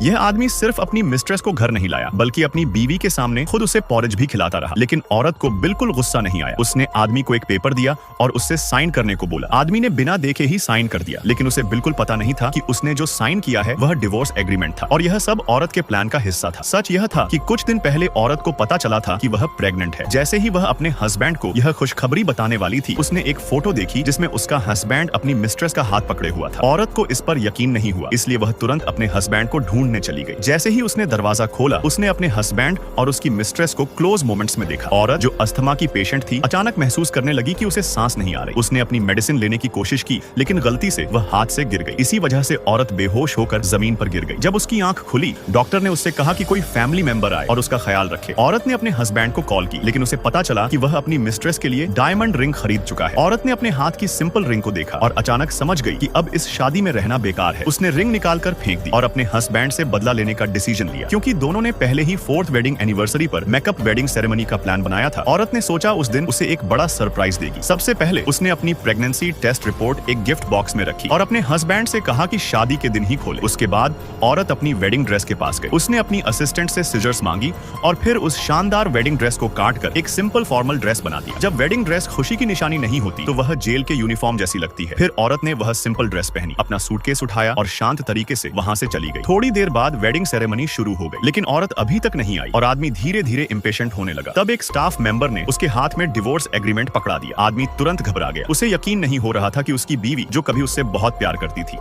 यह आदमी सिर्फ अपनी मिस्ट्रेस को घर नहीं लाया, बल्कि अपनी बीवी के सामने खुद उसे पॉरेज भी खिलाता रहा। लेकिन औरत को बिल्कुल गुस्सा नहीं आया। उसने आदमी को एक पेपर दिया और उससे साइन करने को बोला। आदमी ने बिना देखे ही साइन कर दिया, लेकिन उसे बिल्कुल पता नहीं था कि उसने जो साइन किया है वह डिवोर्स एग्रीमेंट था और यह सब औरत के प्लान का हिस्सा था। सच यह था कि कुछ दिन पहले औरत को पता चला था कि वह प्रेग्नेंट है। जैसे ही वह अपने हस्बैंड को यह खुशखबरी बताने वाली थी, उसने एक फोटो देखी जिसमें उसका हस्बैंड अपनी मिस्ट्रेस का हाथ पकड़े हुआ था। औरत को इस पर यकीन नहीं हुआ, इसलिए वह तुरंत अपने हस्बैंड को ढूंढने चली गई। जैसे ही उसने दरवाजा खोला, उसने अपने हस्बैंड और उसकी मिस्ट्रेस को क्लोज मोमेंट्स में देखा। औरत जो अस्थमा की पेशेंट थी, अचानक महसूस करने लगी कि उसे सांस नहीं आ रही। उसने अपनी मेडिसिन लेने की कोशिश की, लेकिन गलती से वह हाथ से गिर गई। इसी वजह से औरत बेहोश होकर जमीन पर गिर गई। जब उसकी आंख खुली, डॉक्टर ने उससे कहा कि कोई फैमिली मेंबर आए और उसका ख्याल रखे। औरत ने अपने हस्बैंड को कॉल की, लेकिन उसे पता चला कि वह अपनी मिस्ट्रेस के लिए डायमंड रिंग खरीद चुका है। औरत ने अपने हाथ की सिंपल रिंग को देखा और अचानक समझ गई कि अब इस शादी में रहना बेकार है। उसने रिंग निकालकर फेंक दी और अपने हस्बैंड से बदला लेने का डिसीजन लिया, क्योंकि दोनों ने पहले ही 4th वेडिंग एनिवर्सरी पर मेकअप वेडिंग सेरेमनी का प्लान बनाया था। औरत ने सोचा उस दिन उसे एक बड़ा सरप्राइज देगी। सबसे पहले उसने अपनी प्रेगनेंसी टेस्ट रिपोर्ट एक गिफ्ट बॉक्स में रखी और अपने हस्बैंड से कहा कि शादी के दिन ही खोले। उसके बाद औरत अपनी वेडिंग ड्रेस के पास गई। उसने अपनी असिस्टेंट से सिजर्स मांगी और फिर उस शानदार वेडिंग ड्रेस को काटकर एक सिंपल फॉर्मल ड्रेस बना दिया। जब वेडिंग ड्रेस खुशी की निशानी नहीं होती तो वह जेल के यूनिफॉर्म जैसी लगती है। फिर औरत ने वह सिंपल ड्रेस पहनी, अपना सूटकेस उठाया और शांत तरीके से वहां से चली गई। थोड़ी देर बाद वेडिंग सेरेमनी शुरू हो गई, लेकिन औरत अभी तक नहीं आई और आदमी धीरे धीरे इम्पेशेंट होने लगा। तब एक स्टाफ मेंबर ने उसके हाथ में डिवोर्स एग्रीमेंट पकड़ा दिया। आदमी तुरंत घबरा गया। उसे यकीन नहीं हो रहा था कि उसकी बीवी, जो कभी उससे बहुत प्यार करती थी,